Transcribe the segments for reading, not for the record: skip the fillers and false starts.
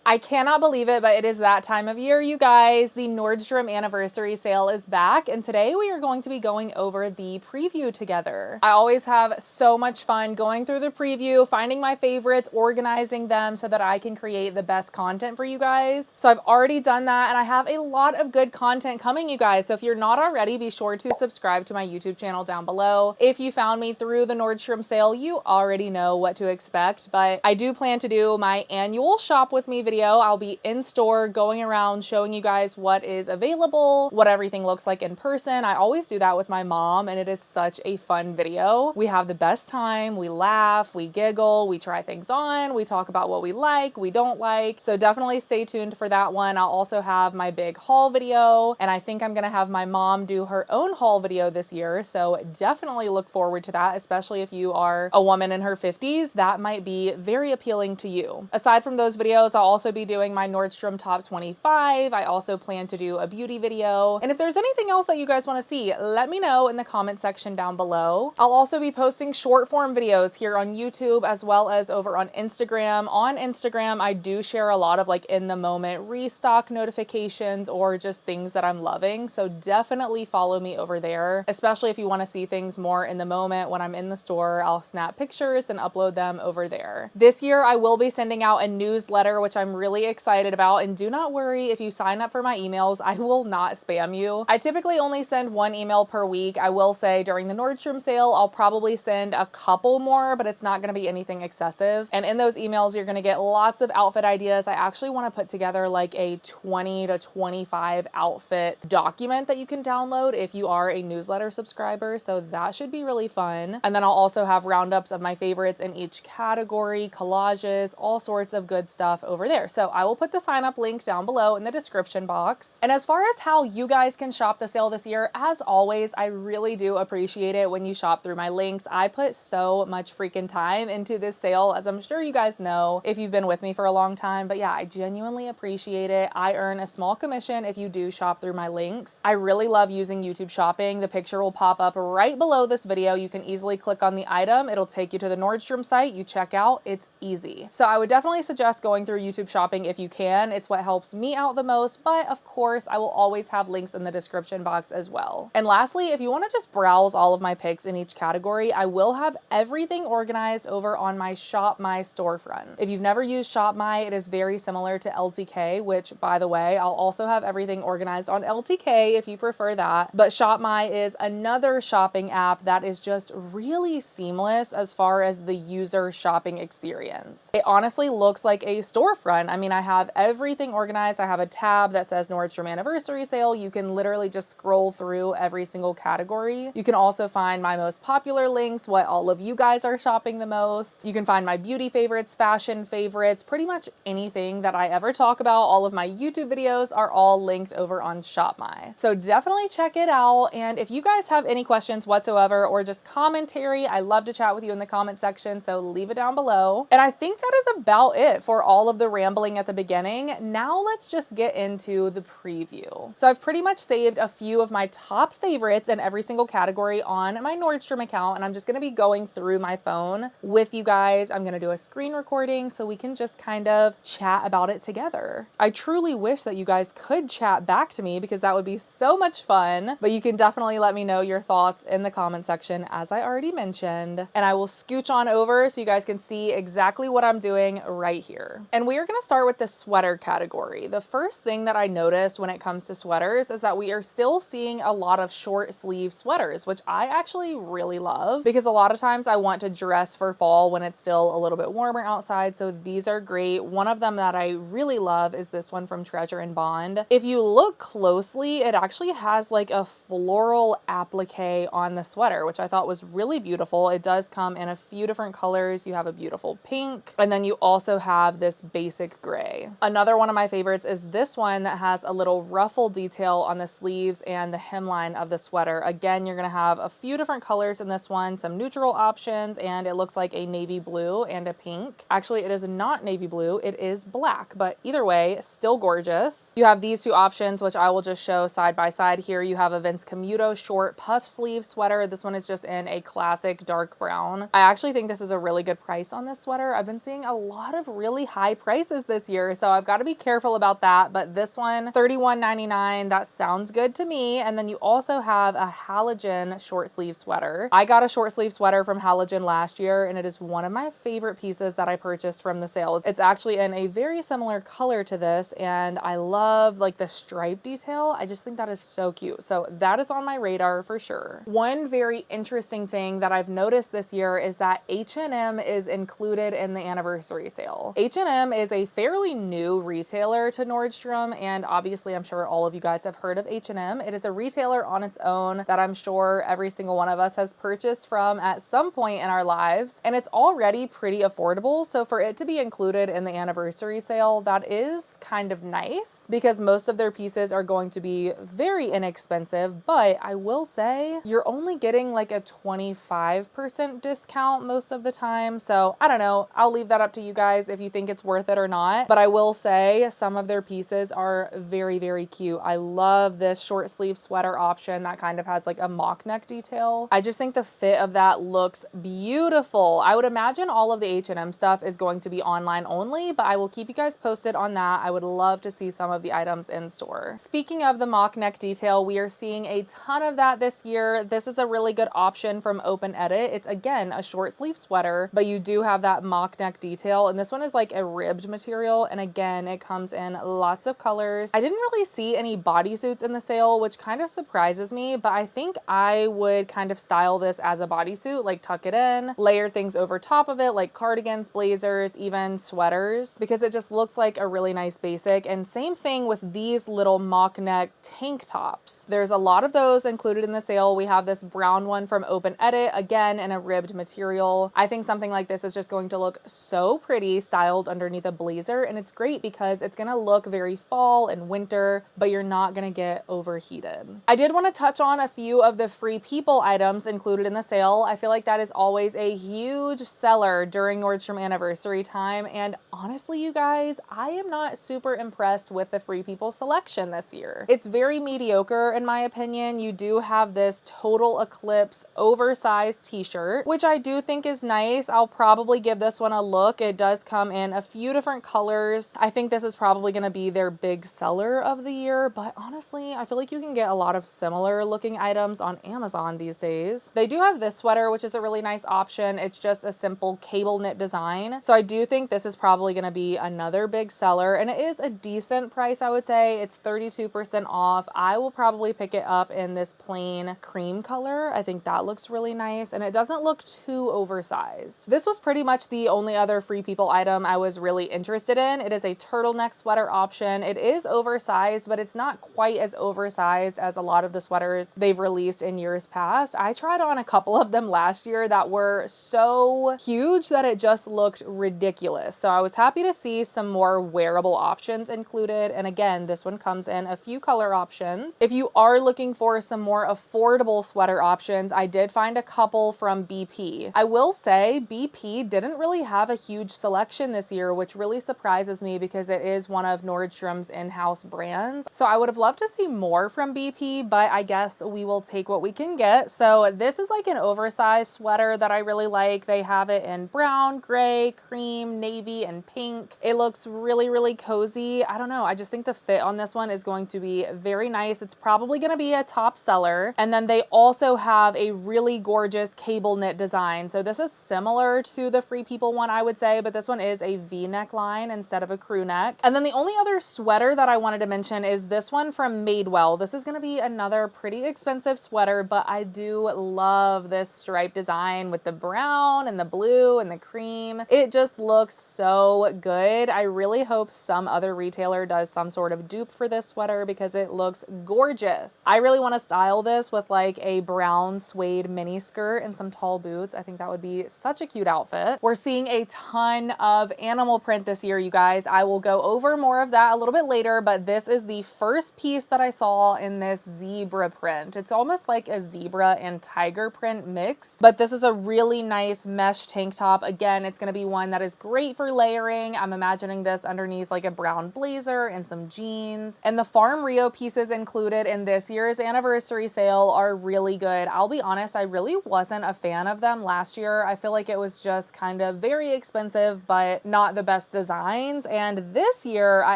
I cannot believe it, but it is that time of year, you guys. The Nordstrom Anniversary Sale is back, and today we are going to be going over the preview together. I always have so much fun going through the preview, finding my favorites, organizing them so that I can create the best content for you guys. So I've already done that, and I have a lot of good content coming, you guys. So if you're not already, be sure to subscribe to my YouTube channel down below. If you found me through the Nordstrom sale, you already know what to expect, but I do plan to do my annual shop with me video. I'll be in store going around showing you guys what is available, what everything looks like in person. I always do that with my mom, and it is such a fun video. We have the best time, we laugh, we giggle, we try things on, we talk about what we like, we don't like. So definitely stay tuned for that one. I'll also have my big haul video, and I think I'm gonna have my mom do her own haul video this year. So definitely look forward to that, especially if you are a woman in her 50s. That might be very appealing to you. Aside from those videos, I'll also be doing my Nordstrom top 25. I also plan to do a beauty video. And if there's anything else that you guys want to see, let me know in the comment section down below. I'll also be posting short form videos here on YouTube as well as over on Instagram. On Instagram, I do share a lot of like in the moment restock notifications or just things that I'm loving. So definitely follow me over there, especially if you want to see things more in the moment when I'm in the store. I'll snap pictures and upload them over there. This year, I will be sending out a newsletter, which I'm really excited about. And do not worry, if you sign up for my emails, I will not spam you. I typically only send one email per week. I will say during the Nordstrom sale, I'll probably send a couple more, but it's not going to be anything excessive. And in those emails, you're going to get lots of outfit ideas. I actually want to put together like a 20 to 25 outfit document that you can download if you are a newsletter subscriber. So that should be really fun. And then I'll also have roundups of my favorites in each category, collages, all sorts of good stuff over there. So I will put the sign up link down below in the description box. And as far as how you guys can shop the sale this year, as always, I really do appreciate it when you shop through my links. I put so much freaking time into this sale, as I'm sure you guys know if you've been with me for a long time. But yeah, I genuinely appreciate it. I earn a small commission if you do shop through my links. I really love using YouTube shopping. The picture will pop up right below this video. You can easily click on the item. It'll take you to the Nordstrom site. You check out. It's easy. So I would definitely suggest going through YouTube shopping if you can. It's what helps me out the most, but of course I will always have links in the description box as well. And lastly, if you want to just browse all of my picks in each category, I will have everything organized over on my Shop My storefront. If you've never used Shop My, it is very similar to LTK, which by the way, I'll also have everything organized on LTK if you prefer that. But Shop My is another shopping app that is just really seamless as far as the user shopping experience. It honestly looks like a storefront. I mean, I have everything organized. I have a tab that says Nordstrom Anniversary Sale. You can literally just scroll through every single category. You can also find my most popular links, what all of you guys are shopping the most. You can find my beauty favorites, fashion favorites, pretty much anything that I ever talk about. All of my YouTube videos are all linked over on Shop My. So definitely check it out. And if you guys have any questions whatsoever or just commentary, I love to chat with you in the comment section. So leave it down below. And I think that is about it for all of the rambling at the beginning. Now let's just get into the preview. So I've pretty much saved a few of my top favorites in every single category on my Nordstrom account. And I'm just going to be going through my phone with you guys. I'm going to do a screen recording so we can just kind of chat about it together. I truly wish that you guys could chat back to me because that would be so much fun, but you can definitely let me know your thoughts in the comment section as I already mentioned, and I will scooch on over so you guys can see exactly what I'm doing right here. And we are going to start with the sweater category. The first thing that I noticed when it comes to sweaters is that we are still seeing a lot of short sleeve sweaters, which I actually really love because a lot of times I want to dress for fall when it's still a little bit warmer outside. So these are great. One of them that I really love is this one from Treasure and Bond. If you look closely, it actually has like a floral applique on the sweater, which I thought was really beautiful. It does come in a few different colors. You have a beautiful pink, and then you also have this basic gray. Another one of my favorites is this one that has a little ruffle detail on the sleeves and the hemline of the sweater. Again, you're going to have a few different colors in this one, some neutral options, and it looks like a navy blue and a pink. Actually, it is not navy blue, it is black, but either way, still gorgeous. You have these two options, which I will just show side by side here. You have a Vince Camuto short puff sleeve sweater. This one is just in a classic dark brown. I actually think this is a really good price on this sweater. I've been seeing a lot of really high prices prices this year, so I've got to be careful about that. But this one, $31.99, that sounds good to me. And then you also have a halogen short sleeve sweater. I got a short sleeve sweater from Halogen last year, and it is one of my favorite pieces that I purchased from the sale. It's actually in a very similar color to this, and I love like the stripe detail. I just think that is so cute. So that is on my radar for sure. One very interesting thing that I've noticed this year is that H&M is included in the anniversary sale. H&M is a fairly new retailer to Nordstrom, and obviously I'm sure all of you guys have heard of H&M. It is a retailer on its own that I'm sure every single one of us has purchased from at some point in our lives, and it's already pretty affordable. So for it to be included in the anniversary sale, that is kind of nice because most of their pieces are going to be very inexpensive, but I will say you're only getting like a 25% discount most of the time. So I don't know, I'll leave that up to you guys if you think it's worth it or not, but I will say some of their pieces are very, very cute. I love this short sleeve sweater option that kind of has like a mock neck detail. I just think the fit of that looks beautiful. I would imagine all of the H&M stuff is going to be online only, but I will keep you guys posted on that. I would love to see some of the items in store. Speaking of the mock neck detail, we are seeing a ton of that this year. This is a really good option from Open Edit. It's again a short sleeve sweater, but you do have that mock neck detail, and this one is like a ribbed material, and again it comes in lots of colors. I didn't really see any bodysuits in the sale, which kind of surprises me, but I think I would kind of style this as a bodysuit, like tuck it in, layer things over top of it like cardigans, blazers, even sweaters, because it just looks like a really nice basic. And same thing with these little mock neck tank tops. There's a lot of those included in the sale. We have this brown one from Open Edit, again in a ribbed material. I think something like this is just going to look so pretty styled underneath a blazer, and it's great because it's gonna look very fall and winter, but you're not gonna get overheated. I did want to touch on a few of the Free People items included in the sale. I feel like that is always a huge seller during Nordstrom anniversary time, and honestly you guys, I am not super impressed with the Free People selection this year. It's very mediocre in my opinion. You do have this total eclipse oversized t-shirt, which I do think is nice. I'll probably give this one a look. It does come in a few different colors. I think this is probably going to be their big seller of the year, but honestly I feel like you can get a lot of similar looking items on Amazon these days. They do have this sweater, which is a really nice option. It's just a simple cable knit design, so I do think this is probably going to be another big seller, and it is a decent price. I would say it's 32% off. I will probably pick it up in this plain cream color. I think that looks really nice, and it doesn't look too oversized. This was pretty much the only other Free People item I was really interested in. It is a turtleneck sweater option. It is oversized, but it's not quite as oversized as a lot of the sweaters they've released in years past. I tried on a couple of them last year that were so huge that it just looked ridiculous. So I was happy to see some more wearable options included. And again, this one comes in a few color options. If you are looking for some more affordable sweater options, I did find a couple from BP. I will say BP didn't really have a huge selection this year, which really surprises me because it is one of Nordstrom's in-house brands. So I would have loved to see more from BP, but I guess we will take what we can get. So this is like an oversized sweater that I really like. They have it in brown, gray, cream, navy, and pink. It looks really, really cozy. I don't know. I just think the fit on this one is going to be very nice. It's probably going to be a top seller. And then they also have a really gorgeous cable knit design. So this is similar to the Free People one, I would say, but this one is a V-neck line instead of a crew neck. And then the only other sweater that I wanted to mention is this one from Madewell. This is going to be another pretty expensive sweater, but I do love this stripe design with the brown and the blue and the cream. It just looks so good. I really hope some other retailer does some sort of dupe for this sweater because it looks gorgeous. I really want to style this with like a brown suede mini skirt and some tall boots. I think that would be such a cute outfit. We're seeing a ton of animal print this year, you guys. I will go over more of that a little bit later, but this is the first piece that I saw in this zebra print. It's almost like a zebra and tiger print mixed, but this is a really nice mesh tank top. Again, it's going to be one that is great for layering. I'm imagining this underneath like a brown blazer and some jeans. And the Farm Rio pieces included in this year's anniversary sale are really good. I'll be honest, I really wasn't a fan of them last year. I feel like it was just kind of very expensive, but not the best design designs, and this year I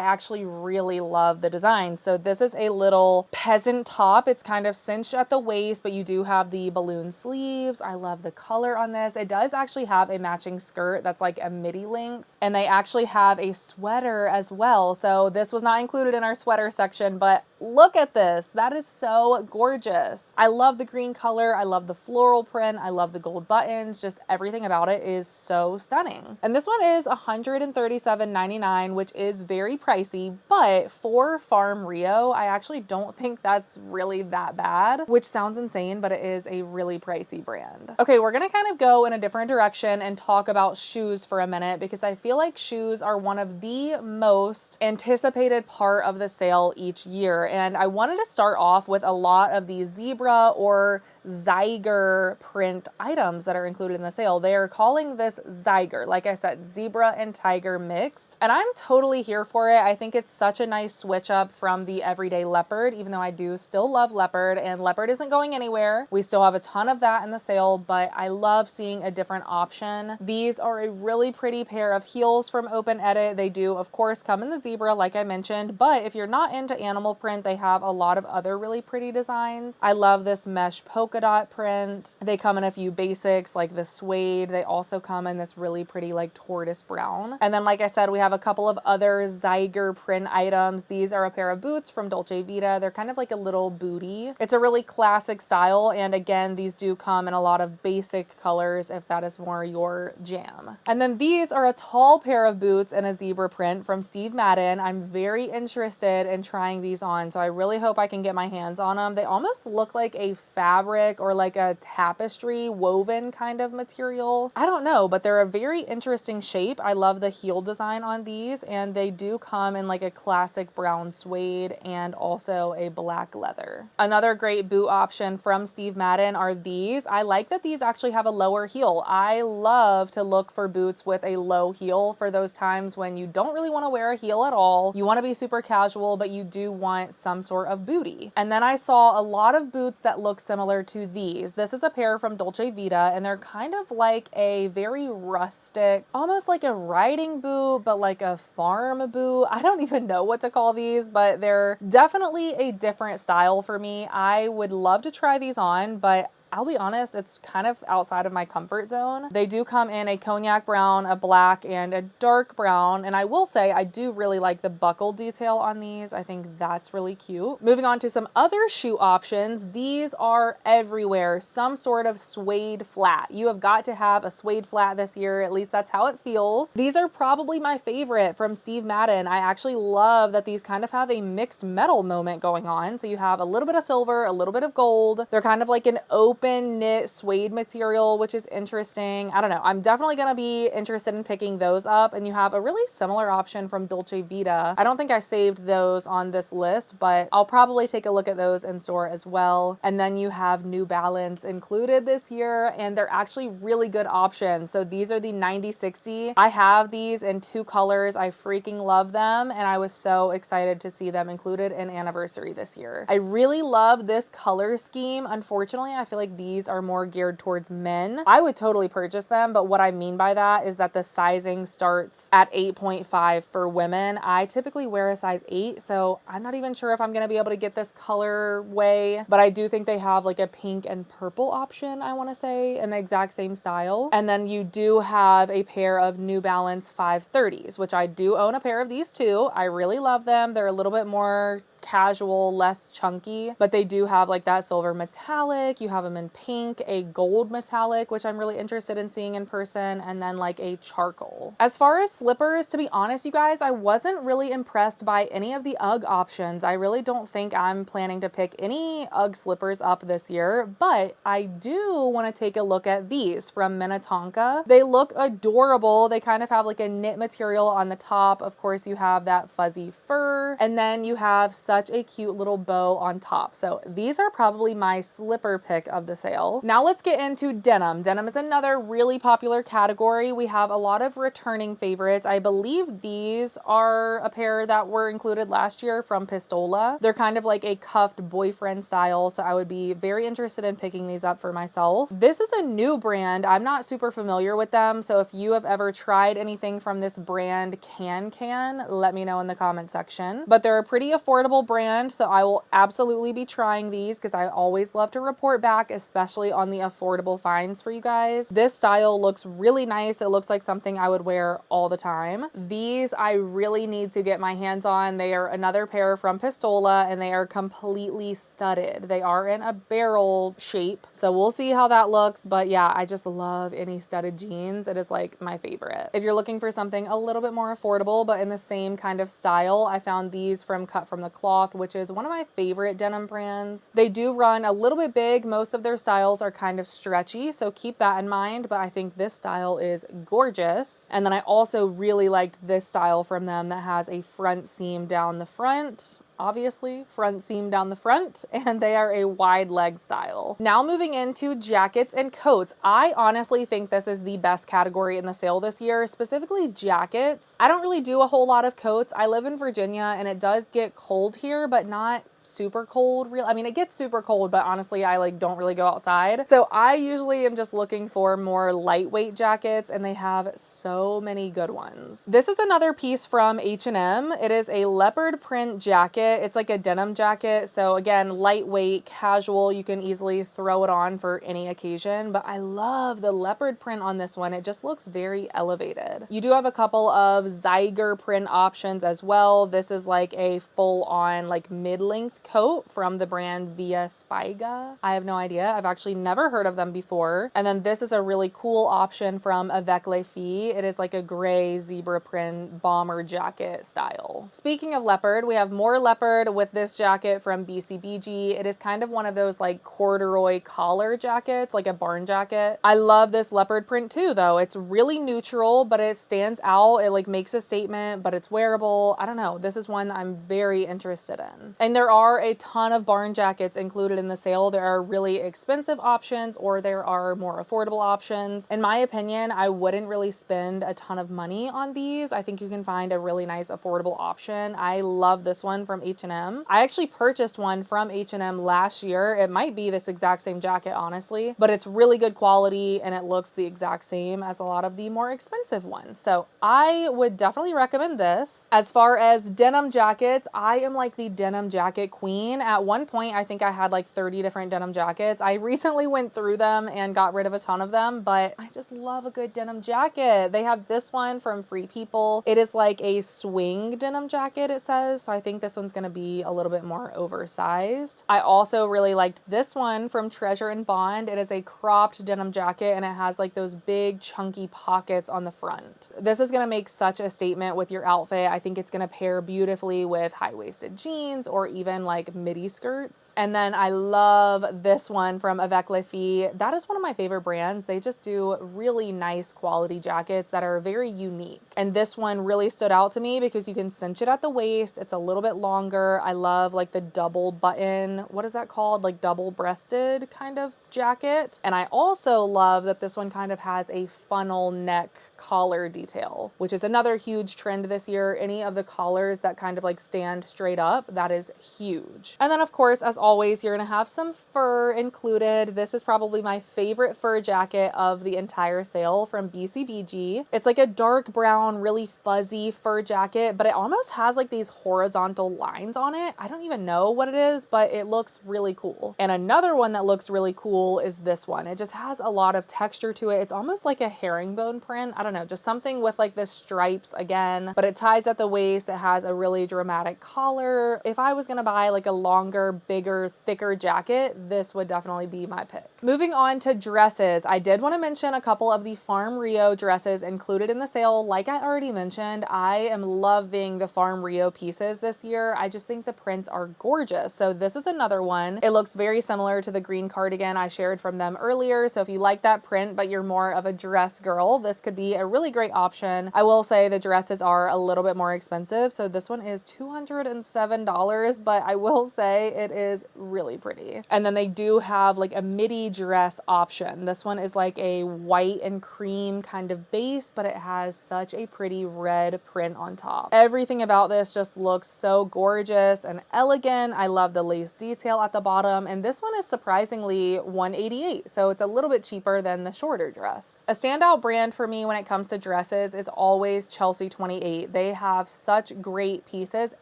actually really love the design. So this is a little peasant top. It's kind of cinched at the waist, but you do have the balloon sleeves. I love the color on this. It does actually have a matching skirt that's like a midi length, and they actually have a sweater as well. So this was not included in our sweater section, but look at this. That is so gorgeous. I love the green color. I love the floral print. I love the gold buttons. Just everything about it is so stunning. And this one is $137.99, which is very pricey, but for Farm Rio, I actually don't think that's really that bad, which sounds insane, but it is a really pricey brand. Okay, we're gonna kind of go in a different direction and talk about shoes for a minute, because I feel like shoes are one of the most anticipated part of the sale each year. And I wanted to start off with a lot of the zebra or Zyger print items that are included in the sale. They are calling this Zyger, like I said, zebra and tiger mixed, and I'm totally here for it. I think it's such a nice switch up from the everyday leopard, even though I do still love leopard, and leopard isn't going anywhere. We still have a ton of that in the sale, but I love seeing a different option. These are a really pretty pair of heels from Open Edit. They do, of course, come in the zebra, like I mentioned, but if you're not into animal print, they have a lot of other really pretty designs. I love this mesh polka dot print. They come in a few basics like the suede. They also come in this really pretty like tortoise brown. And then, like I said, we have a couple of other Zyger print items. These are a pair of boots from Dolce Vita. They're kind of like a little booty. It's a really classic style. And again, these do come in a lot of basic colors if that is more your jam. And then these are a tall pair of boots in a zebra print from Steve Madden. I'm very interested in trying these on, so I really hope I can get my hands on them. They almost look like a fabric or like a tapestry woven kind of material. I don't know, but they're a very interesting shape. I love the heel design on these, and they do come in like a classic brown suede and also a black leather. Another great boot option from Steve Madden are these. I like that these actually have a lower heel. I love to look for boots with a low heel for those times when you don't really want to wear a heel at all. You want to be super casual, but you do want some sort of booty. And then I saw a lot of boots that look similar to these. This is a pair from Dolce Vita, and they're kind of like a very rustic, almost like a riding boot, but like a farm boot. I don't even know what to call these, but they're definitely a different style for me. I would love to try these on, but I'll be honest, it's kind of outside of my comfort zone. They do come in a cognac brown, a black, and a dark brown. And I will say I do really like the buckle detail on these. I think that's really cute. Moving on to some other shoe options. These are everywhere. Some sort of suede flat. You have got to have a suede flat this year. At least that's how it feels. These are probably my favorite from Steve Madden. I actually love that these kind of have a mixed metal moment going on. So you have a little bit of silver, a little bit of gold. They're kind of like an open knit suede material, which is interesting. I don't know. I'm definitely going to be interested in picking those up. And you have a really similar option from Dolce Vita. I don't think I saved those on this list, but I'll probably take a look at those in store as well. And then you have New Balance included this year, and they're actually really good options. So these are the 9060. I have these in 2 colors. I freaking love them, and I was so excited to see them included in Anniversary this year. I really love this color scheme. Unfortunately, I feel like these are more geared towards men. I would totally purchase them, but what I mean by that is that the sizing starts at 8.5 for women. I typically wear a size 8, so I'm not even sure if I'm gonna be able to get this colorway, but I do think they have like a pink and purple option, I wanna say, in the exact same style. And then you do have a pair of New Balance 530s, which I do own a pair of these too. I really love them. They're a little bit more casual, less chunky, but they do have like that silver metallic. You have them in pink, a gold metallic, which I'm really interested in seeing in person, and then like a charcoal. As far as slippers, to be honest, you guys, I wasn't really impressed by any of the UGG options. I really don't think I'm planning to pick any UGG slippers up this year, but I do want to take a look at these from Minnetonka. They look adorable. They kind of have like a knit material on the top. Of course, you have that fuzzy fur, and then you have some such a cute little bow on top. So these are probably my slipper pick of the sale. Now let's get into denim. Denim is another really popular category. We have a lot of returning favorites. I believe these are a pair that were included last year from Pistola. They're kind of like a cuffed boyfriend style, so I would be very interested in picking these up for myself. This is a new brand. I'm not super familiar with them, so if you have ever tried anything from this brand, let me know in the comment section. But they're a pretty affordable brand, so I will absolutely be trying these because I always love to report back, especially on the affordable finds for you guys. This style looks really nice. It looks like something I would wear all the time. These I really need to get my hands on. They are another pair from Pistola and they are completely studded. They are in a barrel shape, so we'll see how that looks. But yeah, I just love any studded jeans. It is like my favorite. If you're looking for something a little bit more affordable but in the same kind of style, I found these from Cut From The Cloth, which is one of my favorite denim brands. They do run a little bit big. Most of their styles are kind of stretchy, so keep that in mind, but I think this style is gorgeous. And then I also really liked this style from them that has a front seam down the front. Obviously, front seam down the front, and they are a wide leg style. Now moving into jackets and coats. I honestly think this is the best category in the sale this year, specifically jackets. I don't really do a whole lot of coats. I live in Virginia and it does get cold here, but not super cold. I mean, it gets super cold, but honestly, I like don't really go outside. So I usually am just looking for more lightweight jackets, and they have so many good ones. This is another piece from H&M. It is a leopard print jacket. It's like a denim jacket. So again, lightweight, casual. You can easily throw it on for any occasion, but I love the leopard print on this one. It just looks very elevated. You do have a couple of Zeiger print options as well. This is like a full on like mid-length coat from the brand Via Spiga. I have no idea. I've actually never heard of them before. And then this is a really cool option from Avec Les Filles. It is like a gray zebra print bomber jacket style. Speaking of leopard, we have more leopard with this jacket from BCBG. It is kind of one of those like corduroy collar jackets, like a barn jacket. I love this leopard print too, though. It's really neutral, but it stands out. It like makes a statement, but it's wearable. I don't know. This is one I'm very interested in. And there are a ton of barn jackets included in the sale. There are really expensive options or there are more affordable options. In my opinion, I wouldn't really spend a ton of money on these. I think you can find a really nice affordable option. I love this one from H&M. I actually purchased one from H&M last year. It might be this exact same jacket, honestly, but it's really good quality and it looks the exact same as a lot of the more expensive ones. So I would definitely recommend this. As far as denim jackets, I am like the denim jacket queen. At one point, I think I had like 30 different denim jackets. I recently went through them and got rid of a ton of them, but I just love a good denim jacket. They have this one from Free People. It is like a swing denim jacket, it says. So I think this one's gonna be a little bit more oversized. I also really liked this one from Treasure and Bond. It is a cropped denim jacket and it has like those big chunky pockets on the front. This is gonna make such a statement with your outfit. I think it's gonna pair beautifully with high-waisted jeans or even like midi skirts. And then I love this one from Avec Les Filles. That is one of my favorite brands. They just do really nice quality jackets that are very unique. And this one really stood out to me because you can cinch it at the waist. It's a little bit longer. I love like the double button, what is that called? Like double breasted kind of jacket. And I also love that this one kind of has a funnel neck collar detail, which is another huge trend this year. Any of the collars that kind of like stand straight up, that is huge. And then of course, as always, you're gonna have some fur included. This is probably my favorite fur jacket of the entire sale from BCBG. It's like a dark brown, really fuzzy fur jacket, but it almost has like these horizontal lines on it. I don't even know what it is, but it looks really cool. And another one that looks really cool is this one. It just has a lot of texture to it. It's almost like a herringbone print. I don't know, just something with like the stripes again, but it ties at the waist. It has a really dramatic collar. If I was gonna buy like a longer, bigger, thicker jacket, this would definitely be my pick. Moving on to dresses, I did want to mention a couple of the Farm Rio dresses included in the sale. Like I already mentioned, I am loving the Farm Rio pieces this year. I just think the prints are gorgeous. So this is another one. It looks very similar to the green cardigan I shared from them earlier. So if you like that print, but you're more of a dress girl, this could be a really great option. I will say the dresses are a little bit more expensive. So this one is $207, but but I will say it is really pretty. And then they do have like a midi dress option. This one is like a white and cream kind of base, but it has such a pretty red print on top. Everything about this just looks so gorgeous and elegant. I love the lace detail at the bottom, and this one is surprisingly $188, so it's a little bit cheaper than the shorter dress. A standout brand for me when it comes to dresses is always Chelsea 28. They have such great pieces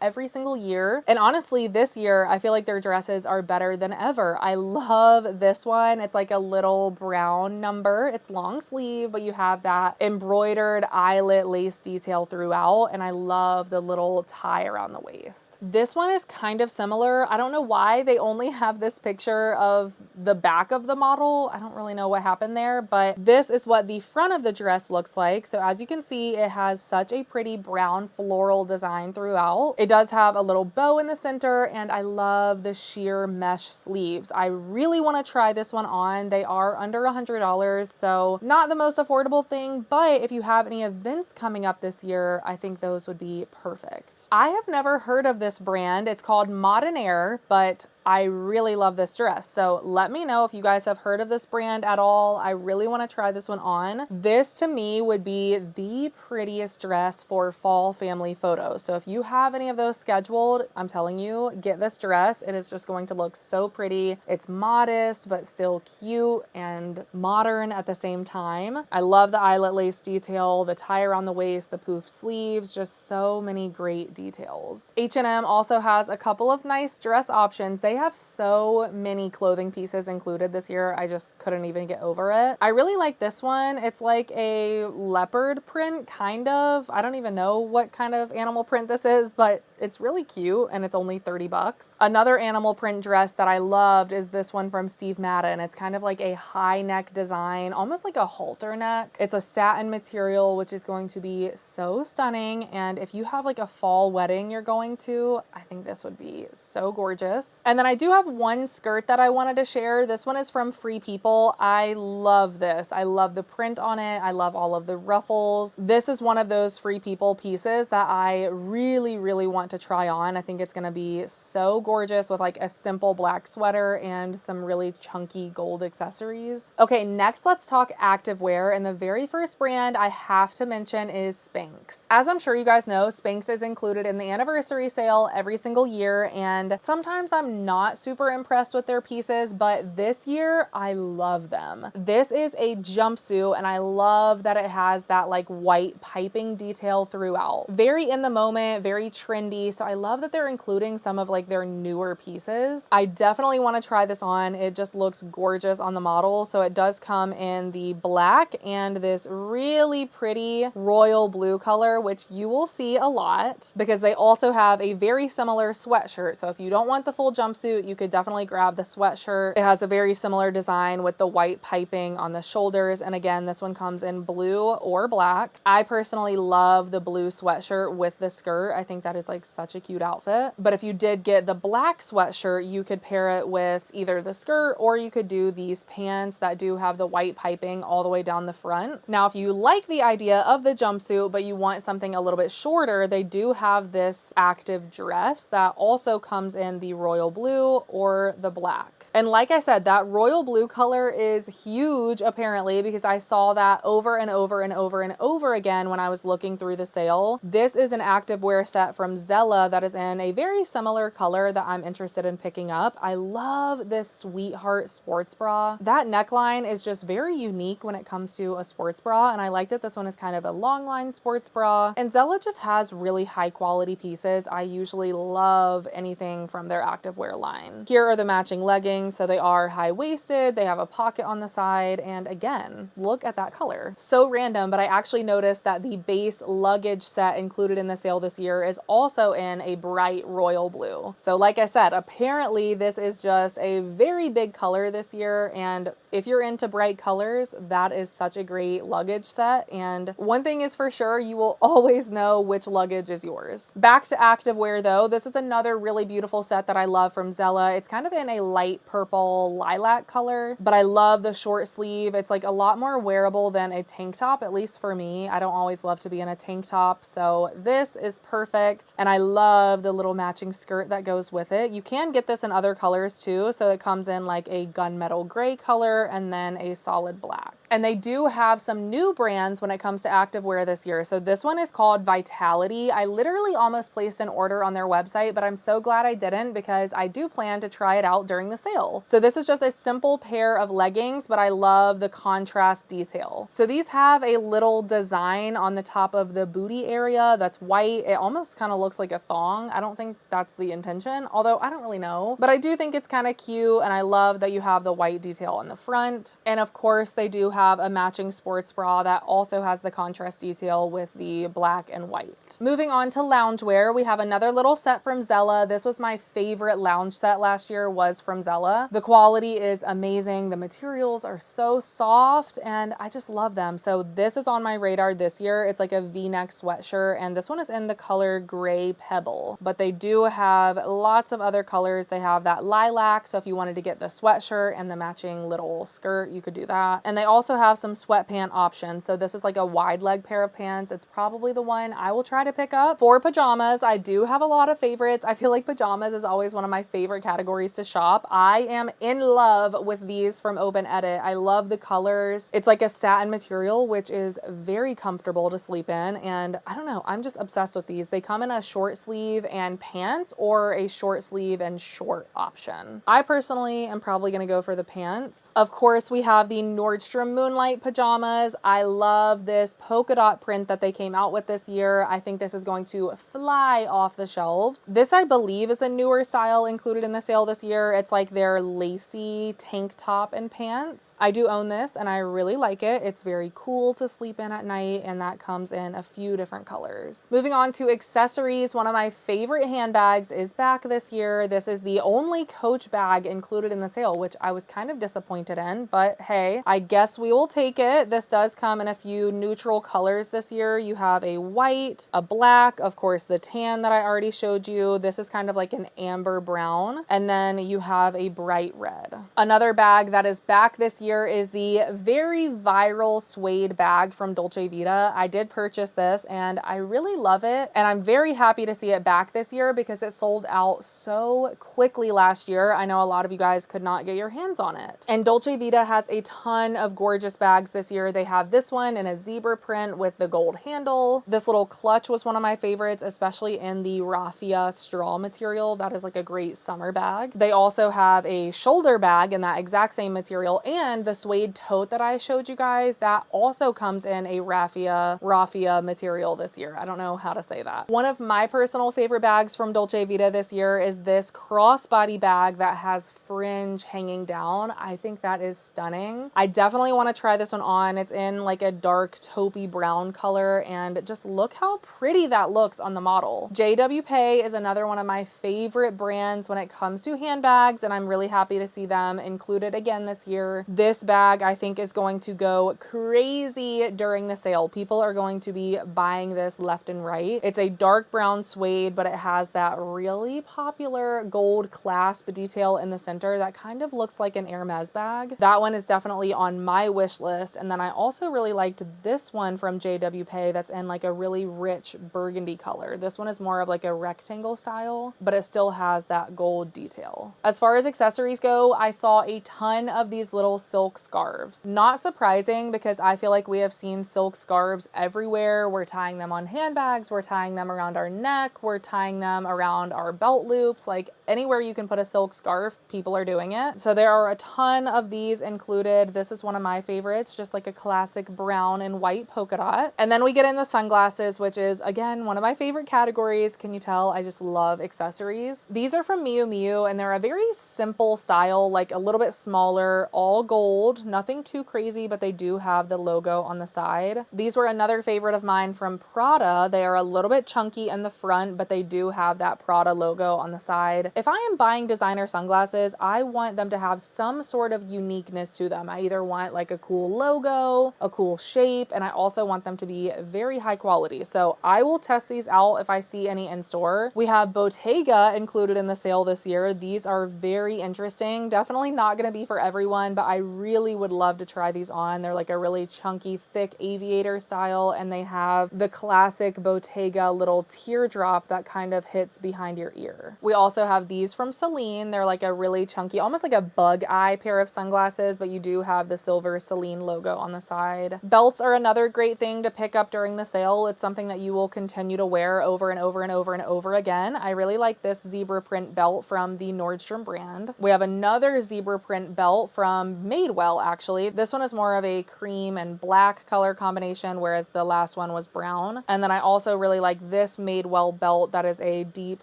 every single year, and honestly this year I feel like their dresses are better than ever. I love this one. It's like a little brown number. It's long sleeve, but you have that embroidered eyelet lace detail throughout, and I love the little tie around the waist. This one is kind of similar. I don't know why they only have this picture of the back of the model. I don't really know what happened there, but this is what the front of the dress looks like. So as you can see, it has such a pretty brown floral design throughout. It does have a little bow in the center, and I love the sheer mesh sleeves. I really want to try this one on. They are under $100, so not the most affordable thing, but if you have any events coming up this year, I think those would be perfect. I have never heard of this brand. It's called Modern Air, but I really love this dress. So let me know if you guys have heard of this brand at all. I really want to try this one on. This to me would be the prettiest dress for fall family photos. So if you have any of those scheduled, I'm telling you, get this dress. It is just going to look so pretty. It's modest, but still cute and modern at the same time. I love the eyelet lace detail, the tie around the waist, the poof sleeves, just so many great details. H&M also has a couple of nice dress options. They have so many clothing pieces included this year. I just couldn't even get over it. I really like this one. It's like a leopard print, kind of. I don't even know what kind of animal print this is, but it's really cute and it's only 30 bucks. Another animal print dress that I loved is this one from Steve Madden. It's kind of like a high neck design, almost like a halter neck. It's a satin material, which is going to be so stunning. And if you have like a fall wedding you're going to, I think this would be so gorgeous. And then I do have one skirt that I wanted to share. This one is from Free People. I love this. I love the print on it. I love all of the ruffles. This is one of those Free People pieces that I really, really want to try on. I think it's going to be so gorgeous with like a simple black sweater and some really chunky gold accessories. Okay, next let's talk activewear. And the very first brand I have to mention is Spanx. As I'm sure you guys know, Spanx is included in the anniversary sale every single year, and sometimes I'm not super impressed with their pieces, but this year I love them. This is a jumpsuit, and I love that it has that like white piping detail throughout. Very in the moment, very trendy. So I love that they're including some of like their newer pieces. I definitely want to try this on. It just looks gorgeous on the model. So it does come in the black and this really pretty royal blue color, which you will see a lot because they also have a very similar sweatshirt. So if you don't want the full jumpsuit, you could definitely grab the sweatshirt. It has a very similar design with the white piping on the shoulders. And again, this one comes in blue or black. I personally love the blue sweatshirt with the skirt. I think that is like such a cute outfit. But if you did get the black sweatshirt, you could pair it with either the skirt or you could do these pants that do have the white piping all the way down the front. Now, if you like the idea of the jumpsuit, but you want something a little bit shorter, they do have this active dress that also comes in the royal blue or the black. And like I said, that royal blue color is huge apparently because I saw that over and over and over and over again when I was looking through the sale. This is an activewear set from Zella that is in a very similar color that I'm interested in picking up. I love this Sweetheart sports bra. That neckline is just very unique when it comes to a sports bra, and I like that this one is kind of a long line sports bra. And Zella just has really high quality pieces. I usually love anything from their activewear line. Here are the matching leggings. So they are high-waisted, they have a pocket on the side, and again, look at that color. So random, but I actually noticed that the base luggage set included in the sale this year is also in a bright royal blue. So like I said, apparently this is just a very big color this year, and if you're into bright colors, that is such a great luggage set. And one thing is for sure, you will always know which luggage is yours. Back to activewear though, this is another really beautiful set that I love from from Zella. It's kind of in a light purple lilac color, but I love the short sleeve. It's like a lot more wearable than a tank top, at least for me. I don't always love to be in a tank top, so this is perfect. And I love the little matching skirt that goes with it. You can get this in other colors too, so it comes in like a gunmetal gray color and then a solid black. And they do have some new brands when it comes to activewear this year. So this one is called Vitality. I literally almost placed an order on their website, but I'm so glad I didn't because I do plan to try it out during the sale. So this is just a simple pair of leggings, but I love the contrast detail. So these have a little design on the top of the booty area that's white. It almost kind of looks like a thong. I don't think that's the intention, although I don't really know, but I do think it's kind of cute. And I love that you have the white detail on the front. And of course they do have a matching sports bra that also has the contrast detail with the black and white. Moving on to loungewear, we have another little set from Zella. This was my favorite lounge set last year, was from Zella. The quality is amazing. The materials are so soft and I just love them. So this is on my radar this year. It's like a V-neck sweatshirt and this one is in the color Gray Pebble, but they do have lots of other colors. They have that lilac, so if you wanted to get the sweatshirt and the matching little skirt, you could do that. And they also have some sweatpant options. So this is like a wide leg pair of pants. It's probably the one I will try to pick up. For pajamas, I do have a lot of favorites. I feel like pajamas is always one of my favorite categories to shop. I am in love with these from Open Edit. I love the colors. It's like a satin material, which is very comfortable to sleep in. And I don't know, I'm just obsessed with these. They come in a short sleeve and pants or a short sleeve and short option. I personally am probably gonna go for the pants. Of course, we have the Nordstrom Moonlight pajamas. I love this polka dot print that they came out with this year. I think this is going to fly off the shelves. This, I believe, is a newer style included in the sale this year. It's like their lacy tank top and pants. I do own this and I really like it. It's very cool to sleep in at night and that comes in a few different colors. Moving on to accessories, one of my favorite handbags is back this year. This is the only Coach bag included in the sale, which I was kind of disappointed in, but hey, I guess we will take it. This does come in a few neutral colors this year. You have a white, a black, of course the tan that I already showed you. This is kind of like an amber brown, and then you have a bright red. Another bag that is back this year is the very viral suede bag from Dolce Vita. I did purchase this and I really love it, and I'm very happy to see it back this year because it sold out so quickly last year. I know a lot of you guys could not get your hands on it. And Dolce Vita has a ton of gorgeous bags this year. They have this one in a zebra print with the gold handle. This little clutch was one of my favorites, especially in the raffia straw material. That is like a great summer bag. They also have a shoulder bag in that exact same material, and the suede tote that I showed you guys, that also comes in a raffia material this year. I don't know how to say that. One of my personal favorite bags from Dolce Vita this year is this crossbody bag that has fringe hanging down. I think that is stunning. I definitely want to try this one on. It's in like a dark taupey brown color, and just look how pretty that looks on the model. JW Pay is another one of my favorite brands when it comes to handbags, and I'm really happy to see them included again this year. This bag I think is going to go crazy during the sale. People are going to be buying this left and right. It's a dark brown suede, but it has that really popular gold clasp detail in the center that kind of looks like an Hermes bag. That one is definitely on my wish list. And then I also really liked this one from JW Pay that's in like a really rich burgundy color. This one is more of like a rectangle style, but it still has that gold detail. As far as accessories go, I saw a ton of these little silk scarves. Not surprising because I feel like we have seen silk scarves everywhere. We're tying them on handbags, we're tying them around our neck, we're tying them around our belt loops. Like anywhere you can put a silk scarf, people are doing it. So there are a ton of these included. This is one of my favorites, just like a classic brown and white polka dot. And then we get in the sunglasses, which is again one of my favorite categories. Can you tell I just love accessories? These are from Miu Miu and they're a very simple style, like a little bit smaller, all gold, nothing too crazy, but they do have the logo on the side. These were another favorite of mine from Prada. They are a little bit chunky in the front, but they do have that Prada logo on the side. If I am buying designer sunglasses, I want them to have some sort of uniqueness to them. I either want like a cool logo, a cool shape, and I also want them to be very high quality. So I will test these out if I see any in store. We have Bottega included in the sale sale this year. These are very interesting. Definitely not going to be for everyone, but I really would love to try these on. They're like a really chunky, thick aviator style, and they have the classic Bottega little teardrop that kind of hits behind your ear. We also have these from Celine. They're like a really chunky, almost like a bug eye pair of sunglasses, but you do have the silver Celine logo on the side. Belts are another great thing to pick up during the sale. It's something that you will continue to wear over and over and over and over again. I really like this zebra print belt from the Nordstrom brand. We have another zebra print belt from Madewell, actually. This one is more of a cream and black color combination, whereas the last one was brown. And then I also really like this Madewell belt that is a deep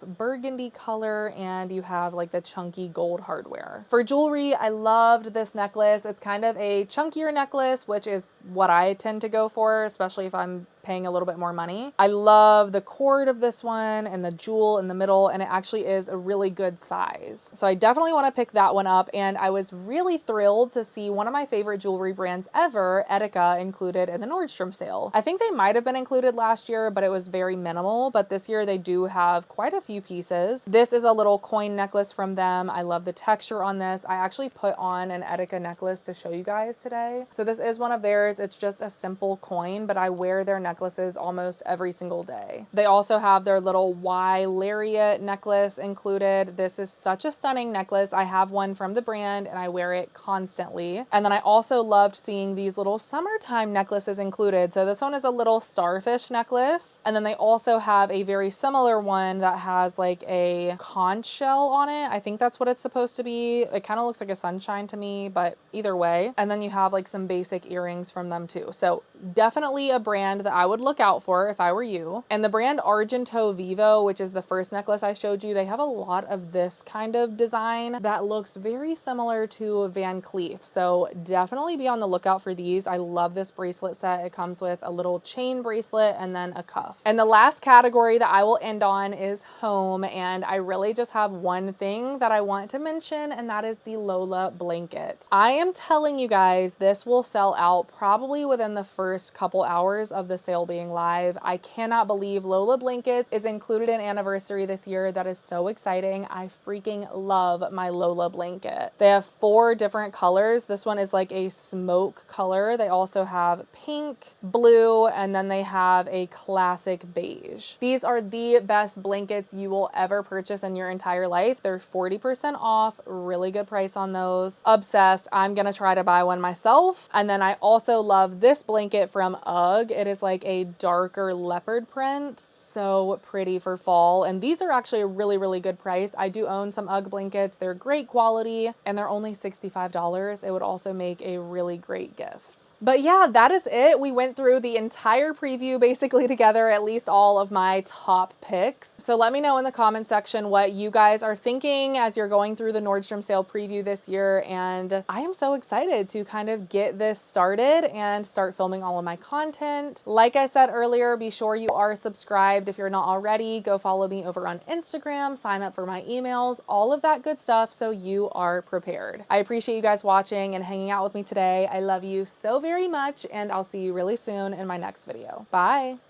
burgundy color, and you have like the chunky gold hardware. For jewelry, I loved this necklace. It's kind of a chunkier necklace, which is what I tend to go for, especially if I'm paying a little bit more money. I love the cord of this one and the jewel in the middle, and it actually is a really good size. So I definitely want to pick that one up, and I was really thrilled to see one of my favorite jewelry brands ever, Etika, included in the Nordstrom sale. I think they might have been included last year, but it was very minimal, but this year they do have quite a few pieces. This is a little coin necklace from them. I love the texture on this. I actually put on an Etika necklace to show you guys today. So this is one of theirs. It's just a simple coin, but I wear their necklaces almost every single day. They also have their little Y lariat necklace included. This is such a stunning necklace. I have one from the brand and I wear it constantly. And then I also loved seeing these little summertime necklaces included. So this one is a little starfish necklace. And then they also have a very similar one that has like a conch shell on it. I think that's what it's supposed to be. It kind of looks like a sunshine to me, but either way. And then you have like some basic earrings from them too. So definitely a brand that I would look out for if I were you. And the brand Argento Vivo, which is the first necklace I showed you, they have a lot of this kind of design that looks very similar to Van Cleef. So definitely be on the lookout for these. I love this bracelet set. It comes with a little chain bracelet and then a cuff. And the last category that I will end on is home. And I really just have one thing that I want to mention, and that is the Lola blanket. I am telling you guys, this will sell out probably within the first couple hours of the sale being live. I cannot believe Lola blanket is included in Anniversary this year. That is so exciting. I freaking love my Lola blanket. They have 4 different colors. This one is like a smoke color. They also have pink, blue, and then they have a classic beige. These are the best blankets you will ever purchase in your entire life. They're 40% off, really good price on those. Obsessed. I'm gonna try to buy one myself. And then I also love this blanket from UGG. It is like a darker leopard print. So pretty for fall. And these are actually a really, really good price. I do own some UGG blankets. They're great quality and they're only $65. It would also make a really great gift. But yeah, that is it. We went through the entire preview basically together, at least all of my top picks. So let me know in the comment section what you guys are thinking as you're going through the Nordstrom sale preview this year. And I am so excited to kind of get this started and start filming all of my content. Like I said earlier, be sure you are subscribed. If you're not already, go follow me over on Instagram, sign up for my emails, all of that good stuff so you are prepared. I appreciate you guys watching and hanging out with me today. I love you so very much, and I'll see you really soon in my next video. Bye.